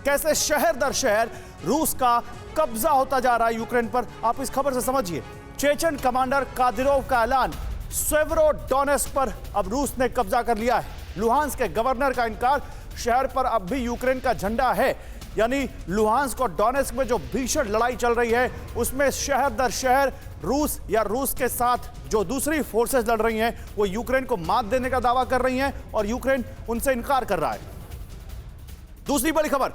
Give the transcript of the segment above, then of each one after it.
कैसे शहर दर शहर रूस का कब्जा होता जा रहा है यूक्रेन पर, आप इस खबर से समझिए। चेचन कमांडर कादिरोव का ऐलान, सेवेरोडोनेस्क पर अब रूस ने कब्जा कर लिया है। लुहांस्क के गवर्नर का इनकार, शहर पर अब भी यूक्रेन का झंडा है। यानी लुहांस्क और डोनेस्क में जो भीषण लड़ाई चल रही है उसमें शहर दर शहर रूस या रूस के साथ जो दूसरी फोर्सेस लड़ रही हैं वो यूक्रेन को मात देने का दावा कर रही हैं और यूक्रेन उनसे इनकार कर रहा है। दूसरी बड़ी खबर,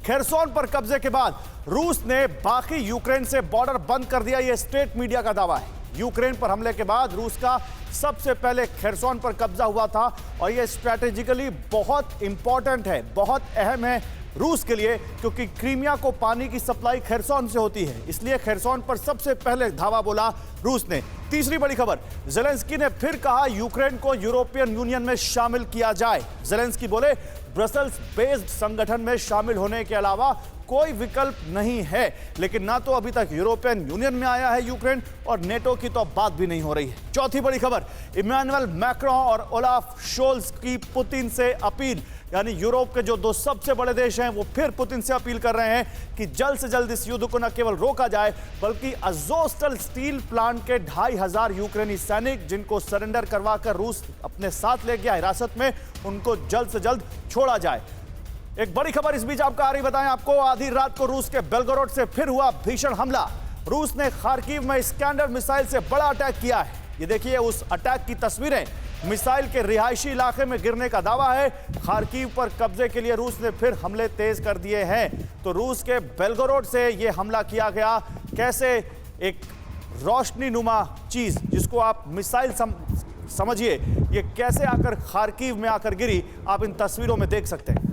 खेरसोन पर कब्जे के बाद रूस ने बाकी यूक्रेन से बॉर्डर बंद कर दिया, यह स्टेट मीडिया का दावा है। यूक्रेन पर हमले के बाद रूस का सबसे पहले खेरसोन पर कब्जा हुआ था और यह स्ट्रैटेजिकली बहुत इंपॉर्टेंट है, बहुत अहम है रूस के लिए, क्योंकि क्रीमिया को पानी की सप्लाई खेरसोन से होती है, इसलिए खेरसोन पर सबसे पहले धावा बोला रूस ने। तीसरी बड़ी खबर, जेलेंस्की ने फिर कहा यूक्रेन को यूरोपियन यूनियन में शामिल किया जाए। जेलेंस्की बोले ब्रसेल्स बेस्ड संगठन में शामिल होने के अलावा कोई विकल्प नहीं है, लेकिन ना तो अभी तक यूरोपियन यूनियन में आया है यूक्रेन और नेटो की तो बात भी नहीं हो रही है। चौथी बड़ी खबर, इमैनुअल मैक्रों और ओलाफ शोल्स की पुतिन से अपील, यानी यूरोप के जो दो सबसे बड़े देश हैं वो फिर पुतिन से अपील कर रहे हैं कि जल्द से जल्द इस युद्ध को न केवल रोका जाए बल्कि अज़ोस्टल स्टील प्लांट के 2500 यूक्रेनी सैनिक जिनको सरेंडर करवाकर रूस अपने साथ ले गया हिरासत में, उनको जल्द से जल्द छोड़ा जाए। एक बड़ी खबर इस बीच आपको आ रही, बताएं आपको, आधी रात को रूस के बेलगोरोड से फिर हुआ भीषण हमला। रूस ने खार्किव में स्कैंडर मिसाइल से बड़ा अटैक किया है। ये देखिए उस अटैक की तस्वीरें, मिसाइल के रिहायशी इलाके में गिरने का दावा है। खार्किव पर कब्जे के लिए रूस ने फिर हमले तेज कर दिए हैं। तो रूस के बेलगोरोड से यह हमला किया गया, कैसे एक रोशनी नुमा चीज जिसको आप मिसाइल समझिए, ये कैसे आकर खार्किव में आकर गिरी, आप इन तस्वीरों में देख सकते हैं।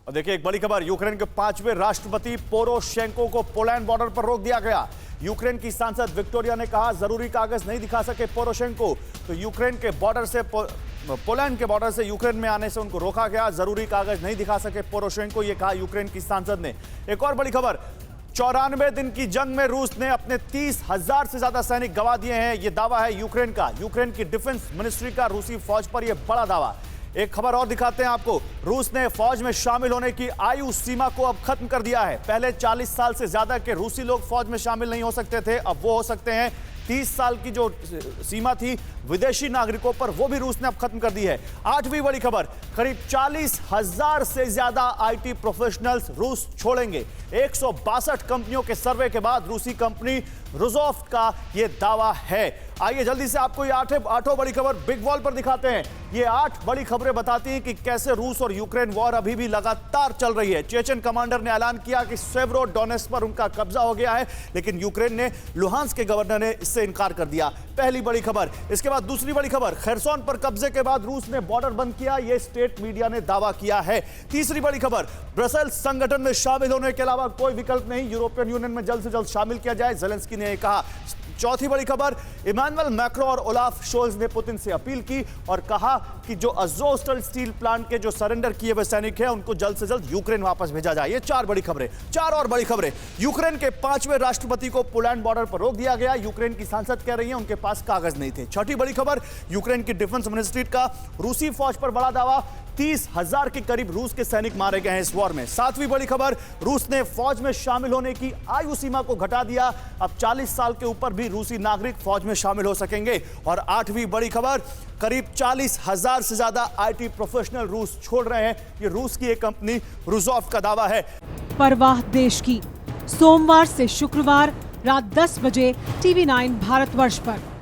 और देखिए एक बड़ी खबर, यूक्रेन के 5वें राष्ट्रपति पोरोशेंको को पोलैंड बॉर्डर पर रोक दिया गया। यूक्रेन की सांसद विक्टोरिया ने कहा जरूरी कागज नहीं दिखा सके पोरोशेंको, तो यूक्रेन के बॉर्डर से पोलैंड के बॉर्डर से यूक्रेन में आने से उनको रोका गया। जरूरी कागज नहीं दिखा सके पोरोशेंको, ये कहा यूक्रेन की सांसद ने। एक और बड़ी खबर, 94 दिन की जंग में रूस ने अपने 30,000 से ज्यादा सैनिक गंवा दिए हैं, यह दावा है यूक्रेन का। यूक्रेन की डिफेंस मिनिस्ट्री का रूसी फौज पर यह बड़ा दावा। एक खबर और दिखाते हैं आपको, रूस ने फौज में शामिल होने की आयु सीमा को अब खत्म कर दिया है। पहले 40 साल से ज्यादा के रूसी लोग फौज में शामिल नहीं हो सकते थे, अब वो हो सकते हैं। 30 साल की जो सीमा थी विदेशी नागरिकों पर, वो भी रूस ने अब खत्म कर दी है। 8वीं बड़ी खबर, करीब 40,000 से ज्यादा आईटी प्रोफेशनल्स रूस छोड़ेंगे। 162 कंपनियों के सर्वे के बाद रूसी कंपनी रोजोफ्ट का यह दावा है। आइए जल्दी से आपको ये आठों बड़ी खबर बिग वॉल पर दिखाते हैं। ये 8 बड़ी खबरें बताती हैं कि कैसे रूस और यूक्रेन वॉर अभी भी लगातार चल रही है। चेचन कमांडर ने ऐलान किया कि सेवेरोडोनेस्क पर उनका कब्जा हो गया है, लेकिन यूक्रेन ने लुहांस्क के गवर्नर ने इससे इनकार कर दिया। पहली बड़ी खबर। इसके बाद दूसरी बड़ी खबर, खेरसोन पर कब्जे के बाद रूस ने बॉर्डर बंद किया, यह स्टेट मीडिया ने दावा किया है। तीसरी बड़ी खबर, ब्रसेल्स संगठन में शामिल होने के अलावा कोई विकल्प नहीं, यूरोपियन यूनियन में जल्द से जल्द शामिल किया जाए, जेलेंस्की ने कहा। चौथी बड़ी खबर, इमैनुअल मैक्रों और ओलाफ शोल्स ने पुतिन से अपील की और कहा कि जो अज़ोस्टल स्टील प्लांट के जो सरेंडर किए हुए सैनिक हैं उनको जल्द से जल्द यूक्रेन वापस भेजा जाए। ये 4 बड़ी खबरें। 4 और बड़ी खबरें, यूक्रेन के 5वें राष्ट्रपति को पोलैंड बॉर्डर पर रोक दिया गया, यूक्रेन की सांसद कह रही है उनके पास कागज नहीं थे। छठी बड़ी खबर, यूक्रेन की डिफेंस मिनिस्ट्री का रूसी फौज पर बड़ा दावा, 30,000 के करीब रूस के सैनिक मारे गए हैं इस वॉर में। 7वीं बड़ी खबर, रूस ने फौज में शामिल होने की आयु सीमा को घटा दिया, अब 40 साल के ऊपर भी रूसी नागरिक फौज में शामिल हो सकेंगे। और 8वीं बड़ी खबर, करीब 40,000 से ज्यादा आईटी प्रोफेशनल रूस छोड़ रहे हैं, ये रूस की एक कंपनी रोजोफ्ट का दावा है। परवाह देश की, सोमवार से शुक्रवार रात 10 बजे TV9 भारतवर्ष पर।